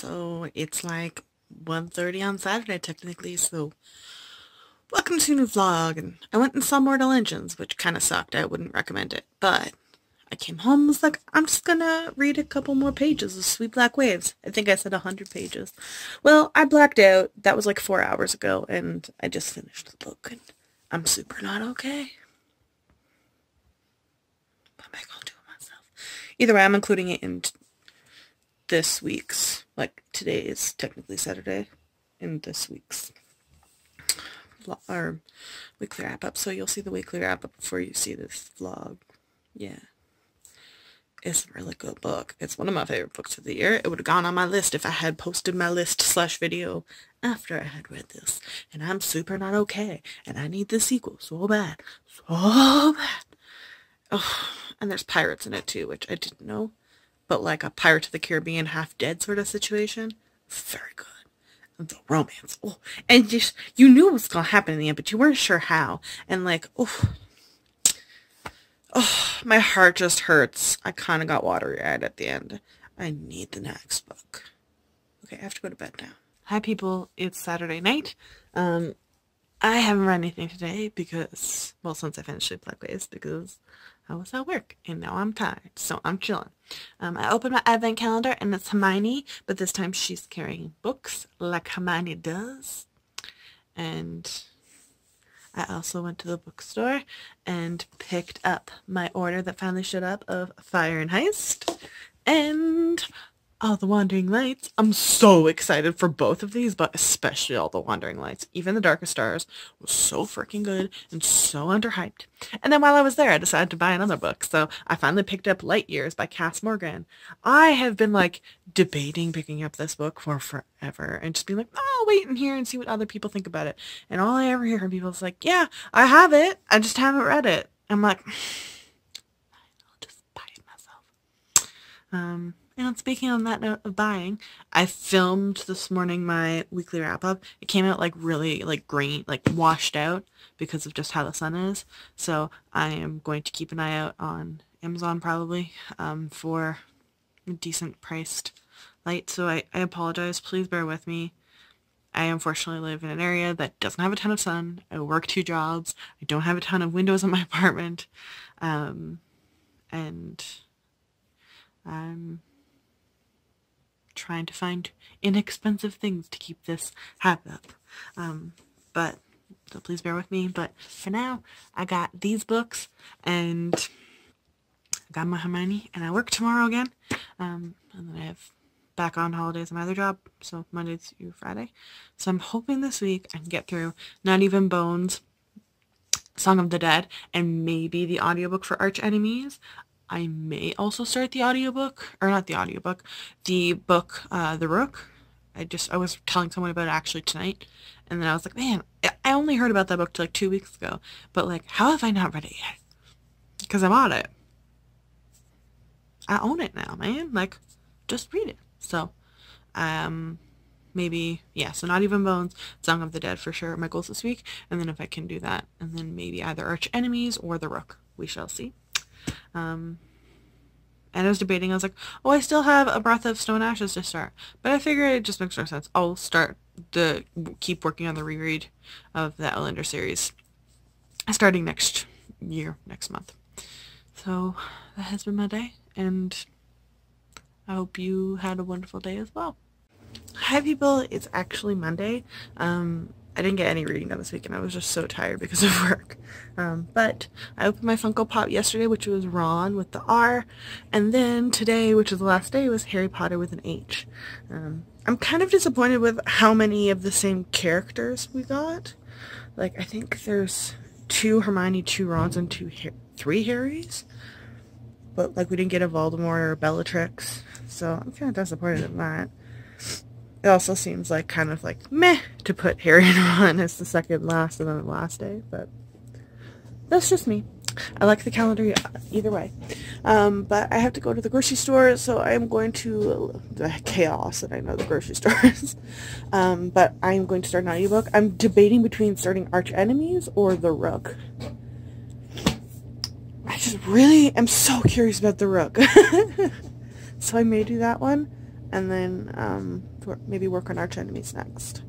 So it's like 1:30 on Saturday technically, so welcome to a new vlog. And I went and saw Mortal Engines, which kind of sucked. I wouldn't recommend it, but I came home and was like, I'm just gonna read a couple more pages of Sweet Black Waves. I think I said 100 pages. Well, I blacked out. That was like 4 hours ago, and I just finished the book, and I'm super not okay. What am I gonna do with myself? Either way, I'm including it in this week's, like today is technically Saturday, in this week's or weekly wrap up. So you'll see the weekly wrap up before you see this vlog. Yeah. It's a really good book. It's one of my favorite books of the year. It would have gone on my list if I had posted my list/video after I had read this. And I'm super not okay. And I need the sequel so bad. So bad. Oh, and there's pirates in it too, which I didn't know. But like a Pirates of the Caribbean half-dead sort of situation. Very good. And the romance. Oh, and just, you knew what was going to happen in the end, but you weren't sure how. And like, oh, my heart just hurts. I kind of got watery-eyed at the end. I need the next book. Okay, I have to go to bed now. Hi people, it's Saturday night. I haven't read anything today because, well, since I finished Sweet Black Waves, because I was at work and now I'm tired, so I'm chilling. I opened my advent calendar and it's Hermione, but this time she's carrying books like Hermione does. And I also went to the bookstore and picked up my order that finally showed up of Fire and Heist and All the Wandering Lights. I'm so excited for both of these, but especially All the Wandering Lights. Even The Darkest Stars was so freaking good and so underhyped. And then while I was there, I decided to buy another book. So I finally picked up Light Years by Cass Morgan. I have been like debating picking up this book for forever and just being like, oh, I'll wait in here and see what other people think about it. And all I ever hear from people is like, yeah, I have it. I just haven't read it. I'm like, I'll just buy it myself. And speaking on that note of buying, I filmed this morning my weekly wrap up. It came out like really like green, like washed out because of just how the sun is. So I am going to keep an eye out on Amazon probably for a decent priced light. So I apologize. Please bear with me. I unfortunately live in an area that doesn't have a ton of sun. I work 2 jobs. I don't have a ton of windows in my apartment. And I'm trying to find inexpensive things to keep this happy up. But so please bear with me. But for now, I got these books and I got my Hermione, and I work tomorrow again. And then I have back on holidays at my other job, so Monday through Friday. So I'm hoping this week I can get through Not Even Bones, Song of the Dead, and maybe the audiobook for Arch Enemies. I may also start the audiobook, or not the audiobook, the book, The Rook. I was telling someone about it actually tonight, and then I was like, man, I only heard about that book like 2 weeks ago, but like, how have I not read it yet? Because I bought it. I own it now, man. Like, just read it. So, maybe, yeah, so Not Even Bones, Song of the Dead for sure, my goals this week, and then if I can do that, and then maybe either Arch Enemies or The Rook. We shall see. And I was debating, I was like, oh, I still have A Breath of Snow and Ashes to start, but I figured it just makes more sense. I'll keep working on the reread of the Outlander series starting next month. So that has been my day, and I hope you had a wonderful day as well. Hi people, it's actually Monday. I didn't get any reading done this week, and I was just so tired because of work. But I opened my Funko Pop yesterday, which was Ron with the R, and then today, which is the last day, was Harry Potter with an H. I'm kind of disappointed with how many of the same characters we got. Like, I think there's 2 Hermione, 2 Rons, and 3 Harrys. But, like, we didn't get a Voldemort or a Bellatrix, so I'm kind of disappointed in that. It also seems like kind of like meh to put Harry and Ron as the second last and then the last day, but that's just me. I like the calendar either way. But I have to go to the grocery store, so I am going to the chaos that I know the grocery store is. But I am going to start an audiobook. I'm debating between starting Arch Enemies or The Rook. just really am so curious about the Rook. So I may do that one. and then maybe work on Arch Enemies next.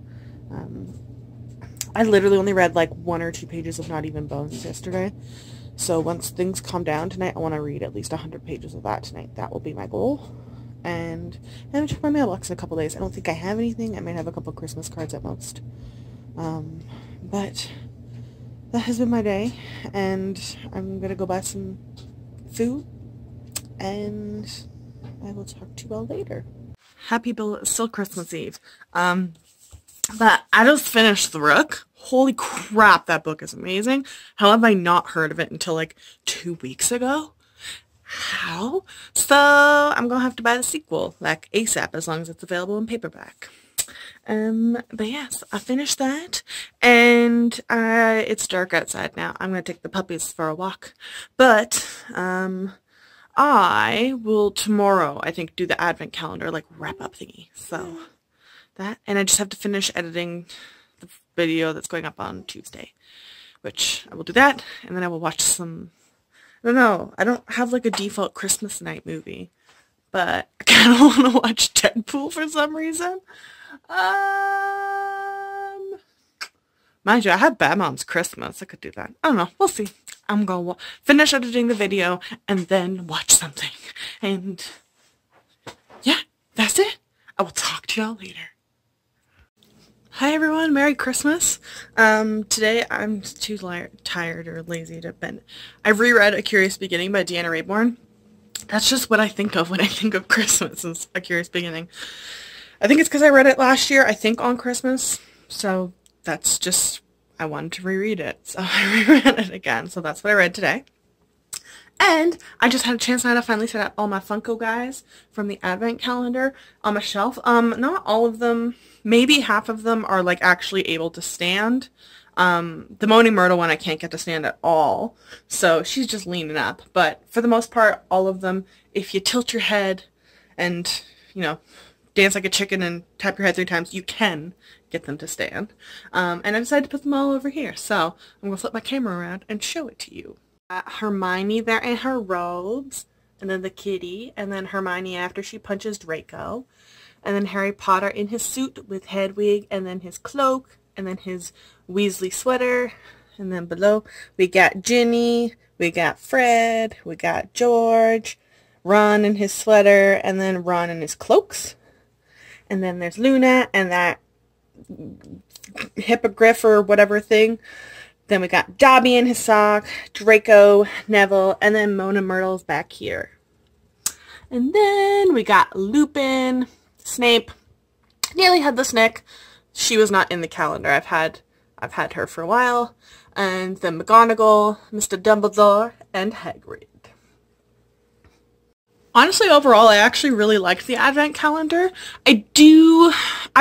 I literally only read like 1 or 2 pages of Not Even Bones yesterday. So once things calm down tonight, I want to read at least 100 pages of that tonight. That will be my goal. And I'm going to check my mailbox in a couple days. I don't think I have anything. I might have a couple Christmas cards at most. But that has been my day. And I'm going to go buy some food. And I will talk to you all later. Happy still Christmas Eve. But I just finished The Rook. Holy crap, that book is amazing. How have I not heard of it until like 2 weeks ago? How? So I'm gonna have to buy the sequel like ASAP as long as it's available in paperback. But yes, I finished that, and it's dark outside now. I'm gonna take the puppies for a walk, but I will tomorrow, I think, do the advent calendar like wrap up thingy. So that, and I just have to finish editing the video that's going up on Tuesday, which I will do that, and then I will watch some. I don't know. I don't have like a default Christmas night movie, but I kind of want to watch Deadpool for some reason. Mind you, I have Bad Moms Christmas. I could do that. I don't know. We'll see. I'm going to finish editing the video and then watch something. And yeah, that's it. I will talk to y'all later. Hi everyone, Merry Christmas. Today I'm too tired or lazy to bed. I reread A Curious Beginning by Deanna Raybourn. That's just what I think of when I think of Christmas, is A Curious Beginning. I think it's because I read it last year, I think on Christmas, so that's just, I wanted to reread it, so I reread it again, so that's what I read today. And I just had a chance now to finally set up all my Funko guys from the advent calendar on my shelf. Not all of them, maybe half of them are like actually able to stand. The Moaning Myrtle one I can't get to stand at all, so she's just leaning up. But for the most part, all of them, if you tilt your head and, you know, dance like a chicken and tap your head 3 times, you can get them to stand. And I decided to put them all over here, so I'm going to flip my camera around and show it to you. Hermione there in her robes, and then the kitty, and then Hermione after she punches Draco, and then Harry Potter in his suit with Hedwig, and then his cloak, and then his Weasley sweater, and then below we got Ginny, we got Fred, we got George, Ron in his sweater, and then Ron in his cloaks, and then there's Luna and that hippogriff or whatever thing. Then we got Dobby in his sock, Draco, Neville, and then Mona Myrtle's back here. And then we got Lupin, Snape, nearly Headless Nick. She was not in the calendar. I've had her for a while. And then McGonagall, Mr. Dumbledore, and Hagrid. Honestly, overall, I actually really liked the advent calendar. I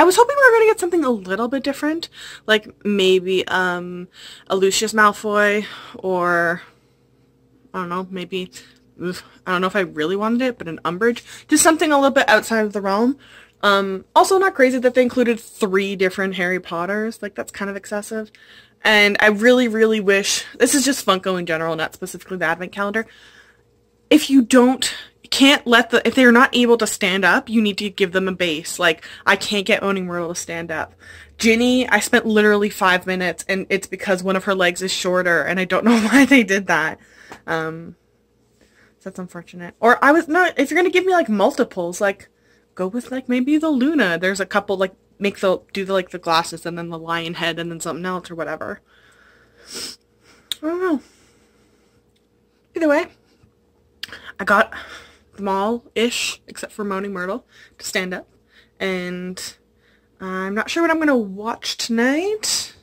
was hoping we were going to get something a little bit different. Like maybe a Lucius Malfoy, or I don't know, maybe, I don't know if I really wanted it, but an Umbridge. Just something a little bit outside of the realm. Also not crazy that they included 3 different Harry Potters. Like, that's kind of excessive. And I really, really wish, this is just Funko in general, not specifically the advent calendar. If you can't let if they're not able to stand up, you need to give them a base. Like, I can't get Moaning Myrtle to stand up. Ginny, I spent literally 5 minutes, and it's because one of her legs is shorter, and I don't know why they did that. So that's unfortunate. Or if you're gonna give me like multiples, like, go with like maybe the Luna. There's a couple, like, do the glasses and then the lion head and then something else or whatever. I don't know. Either way, I got them all-ish, except for Moaning Myrtle, to stand up. And I'm not sure what I'm going to watch tonight.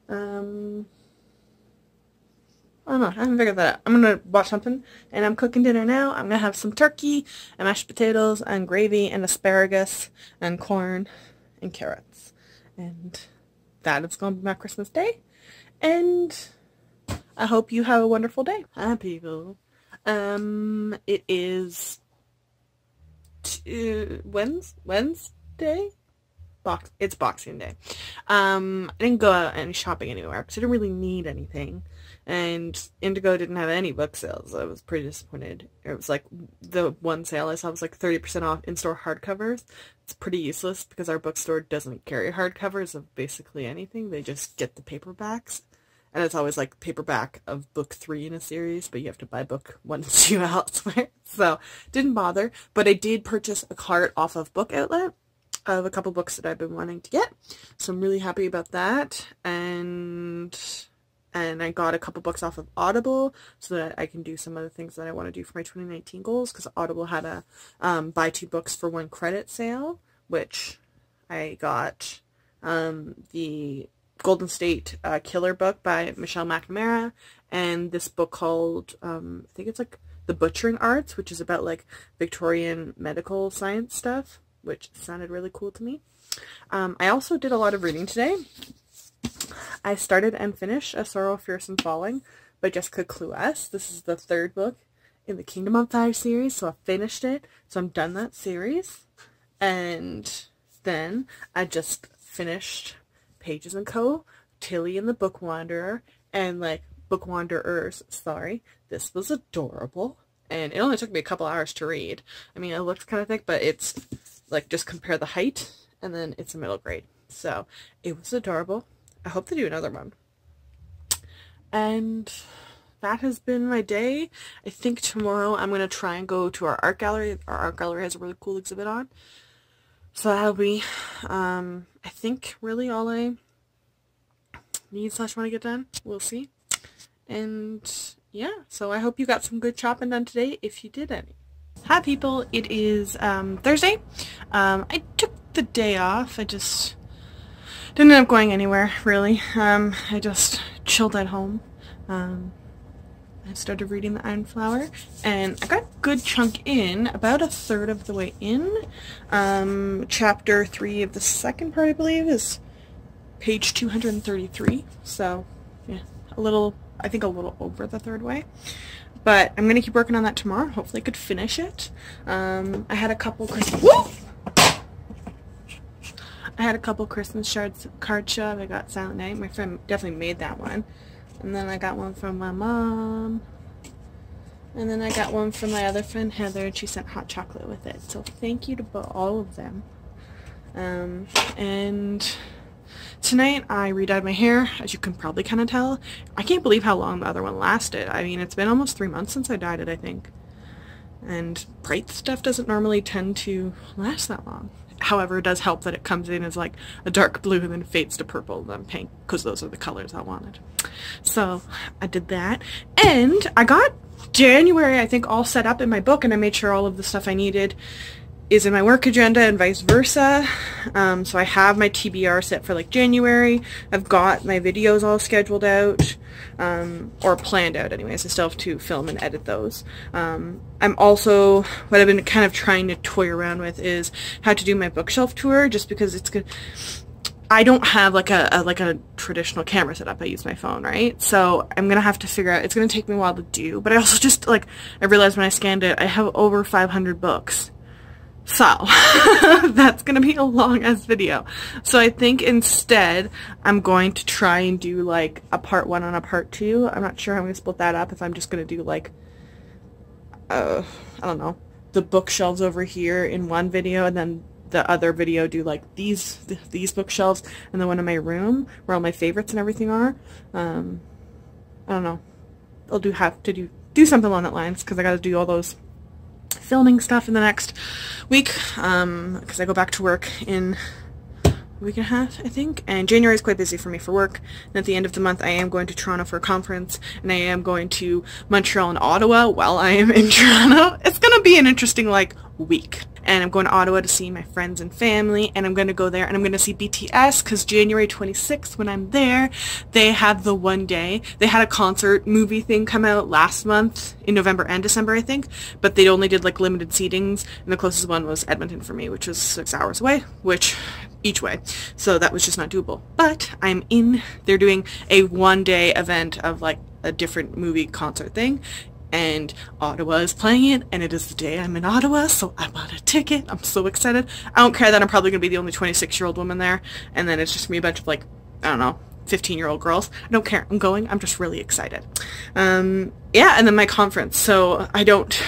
I don't know. I haven't figured that out. I'm going to watch something, and I'm cooking dinner now. I'm going to have some turkey and mashed potatoes and gravy and asparagus and corn and carrots. And that is going to be my Christmas day. And I hope you have a wonderful day. Hi, people. It is Wednesday? It's Boxing Day. I didn't go out any shopping anywhere because I didn't really need anything. And Indigo didn't have any book sales. I was pretty disappointed. It was like the one sale I saw was like 30% off in-store hardcovers. It's pretty useless because our bookstore doesn't carry hardcovers of basically anything. They just get the paperbacks. And it's always like paperback of book 3 in a series, but you have to buy book 1 and 2 elsewhere. So didn't bother. But I did purchase a cart off of Book Outlet of a couple books that I've been wanting to get. So I'm really happy about that. And I got a couple books off of Audible so that I can do some other things that I want to do for my 2019 goals, because Audible had a buy 2 books for 1 credit sale, which I got the Golden State Killer book by Michelle McNamara, and this book called, I think it's like The Butchering Arts, which is about like Victorian medical science stuff, which sounded really cool to me. I also did a lot of reading today. I started and finished A Sorrow Fierce and Falling by Jessica Cluess. This is the 3rd book in the Kingdom on Fire series, so I finished it. So I'm done that series. And then I just finished Pages & Co., Tilly and the Book Wanderer, and like Book Wanderers, sorry. This was adorable. And it only took me a couple hours to read. I mean, it looks kind of thick, but it's like just compare the height, and then it's a middle grade. So it was adorable. I hope to do another one. And that has been my day. I think tomorrow I'm going to try and go to our art gallery. Our art gallery has a really cool exhibit on. So that'll be, I think, really all I need / want to get done. We'll see. And yeah, so I hope you got some good shopping done today, if you did any. Hi people, it is Thursday. I took the day off. I just didn't end up going anywhere, really. I just chilled at home. I started reading The Iron Flower, and I got a good chunk in, about a third of the way in. Chapter 3 of the second part, I believe, is page 233. So, yeah, I think a little over the third way. But I'm going to keep working on that tomorrow. Hopefully I could finish it. I had a couple Christmas card show. I got Silent Night. My friend definitely made that one. And then I got one from my mom. And then I got one from my other friend Heather, and she sent hot chocolate with it. So thank you to all of them. And tonight I redyed my hair, as you can probably kind of tell. I can't believe how long the other one lasted. I mean, it's been almost 3 months since I dyed it, I think. And bright stuff doesn't normally tend to last that long. However, it does help that it comes in as like a dark blue and then fades to purple and then pink, because those are the colors I wanted. So I did that, and I got January, I think, all set up in my book, and I made sure all of the stuff I needed is in my work agenda and vice versa. So I have my TBR set for like January. I've got my videos all scheduled out, or planned out anyways. I still have to film and edit those. I'm also, what I've been kind of trying to toy around with is how to do my bookshelf tour, just because it's good. I don't have like a traditional camera setup. I use my phone, right? So I'm gonna have to figure out, it's gonna take me a while to do, but I also just, like, I realized when I scanned it, I have over 500 books. So, that's going to be a long-ass video. So I think instead, I'm going to try and do, like, a part 1 and a part 2. I'm not sure how I'm going to split that up, if I'm just going to do, like, I don't know, the bookshelves over here in one video, and then the other video do, like, these bookshelves, and then one in my room, where all my favorites and everything are. I don't know. I'll have to do something along that lines, because I got to do all those filming stuff in the next week, because I go back to work in a week and a half, I think, and January is quite busy for me for work, and at the end of the month I am going to Toronto for a conference, and I am going to Montreal and Ottawa while I am in Toronto. It's gonna be an interesting, like, week. And I'm going to Ottawa to see my friends and family, and I'm going to go there and I'm going to see BTS, because January 26th, when I'm there, they have the one day. They had a concert movie thing come out last month, in November and December, I think, but they only did, like, limited seatings, and the closest one was Edmonton for me, which was 6 hours away, each way, so that was just not doable. But they're doing a one-day event of, like, a different movie concert thing and Ottawa is playing it, and it is the day I'm in Ottawa, so I bought a ticket. I'm so excited. I don't care that I'm probably going to be the only 26-year-old woman there, and then it's just going to be a bunch of, like, I don't know, 15-year-old girls. I don't care. I'm going. I'm just really excited. Yeah, and then my conference. So I don't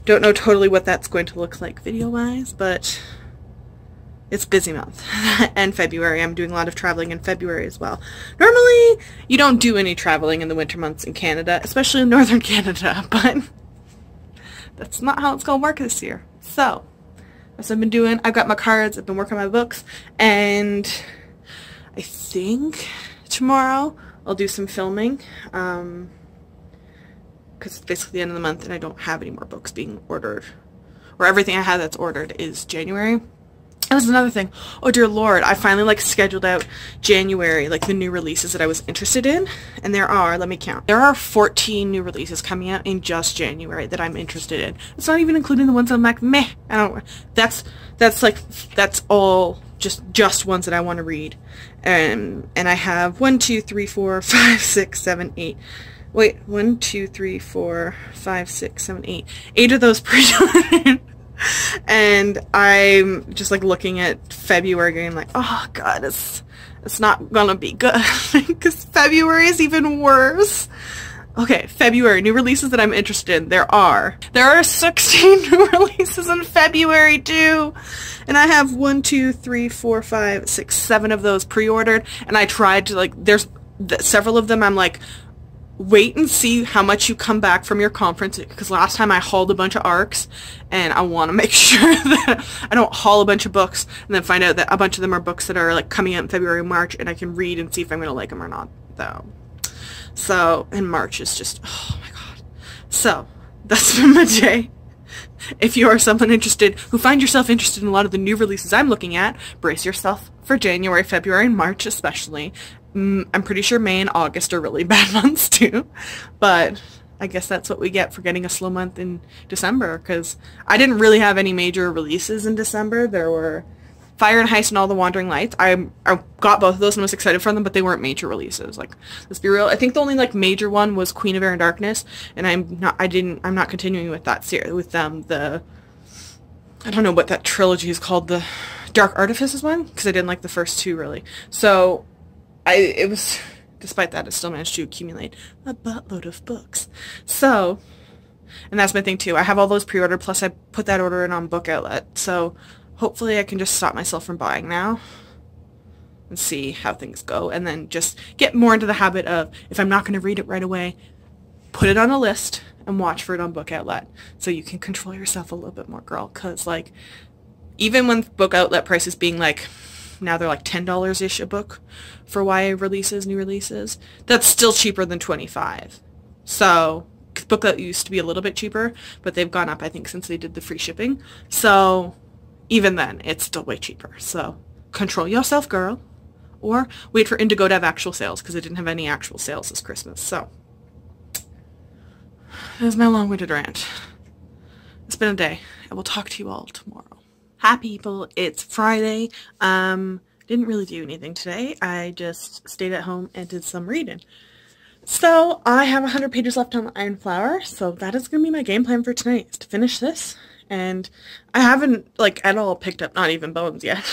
know totally what that's going to look like video-wise, but it's busy month. And February. I'm doing a lot of traveling in February as well. Normally, you don't do any traveling in the winter months in Canada, especially in northern Canada, but that's not how it's going to work this year. So, that's what I've been doing. I've got my cards, I've been working on my books, and I think tomorrow I'll do some filming, because it's basically the end of the month and I don't have any more books being ordered. Or everything I have that's ordered is January. That was another thing. Oh dear Lord, I finally like scheduled out January, like the new releases that I was interested in. And there are, let me count, there are 14 new releases coming out in just January that I'm interested in. It's not even including the ones I'm like, meh, I don't, that's all just ones that I want to read. And I have 1, 2, 3, 4, 5, 6, 7, 8. Wait, 1, 2, 3, 4, 5, 6, 7, 8. 8 of those pre-ordered. And I'm just like looking at February going like, oh god, it's not gonna be good because February is even worse. Okay, February, new releases that I'm interested in. There are 16 new releases in February too. And I have 1, 2, 3, 4, 5, 6, 7 of those pre-ordered. And I tried to like, there's several of them I'm like, wait and see how much you come back from your conference, because last time I hauled a bunch of ARCs, and I want to make sure that I don't haul a bunch of books and then find out that a bunch of them are books that are like coming out in February, March, and I can read and see if I'm going to like them or not, though. So, and March is just, oh my god. So, that's been my day. If you are someone interested, who find yourself interested in a lot of the new releases I'm looking at, brace yourself for January, February, and March especially. I'm pretty sure May and August are really bad months too, but I guess that's what we get for getting a slow month in December, because I didn't really have any major releases in December. There were Fire and Heist and All the Wandering Lights. I got both of those and was excited for them, but they weren't major releases. Like, let's be real. I think the only like major one was Queen of Air and Darkness, and I'm not continuing with that series with them. I don't know what that trilogy is called, the Dark Artifices one, because I didn't like the first two really. So despite that, I still managed to accumulate a buttload of books. So, and that's my thing too. I have all those pre-ordered, plus I put that order in on Book Outlet. So hopefully I can just stop myself from buying now and see how things go, and then just get more into the habit of, if I'm not going to read it right away, put it on a list and watch for it on Book Outlet, so you can control yourself a little bit more, girl. Because like, even when Book Outlet prices being like, now they're like $10-ish a book for YA releases, new releases, that's still cheaper than $25. So, Book Outlet used to be a little bit cheaper, but they've gone up, I think, since they did the free shipping. So, even then, it's still way cheaper. So, control yourself, girl. Or wait for Indigo to have actual sales, because it didn't have any actual sales this Christmas. So, that is my long-winded rant. It's been a day. I will talk to you all tomorrow. Hi people, it's Friday. Didn't really do anything today. I just stayed at home and did some reading. So I have 100 pages left on the Iron Flower, so that is going to be my game plan for tonight, is to finish this. And I haven't, like, at all picked up Not Even Bones yet.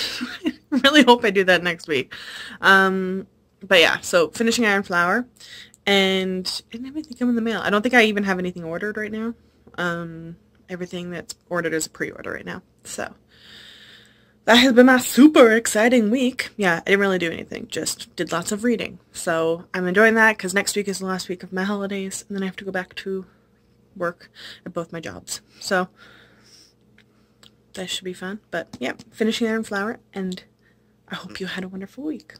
I really hope I do that next week. But yeah, so finishing Iron Flower. And everything come in the mail. I don't think I even have anything ordered right now. Everything that's ordered is a pre-order right now. So that has been my super exciting week. Yeah, I didn't really do anything. Just did lots of reading. So I'm enjoying that, because next week is the last week of my holidays. And then I have to go back to work at both my jobs. So that should be fun. But yeah, finishing Iron Flower. And I hope you had a wonderful week.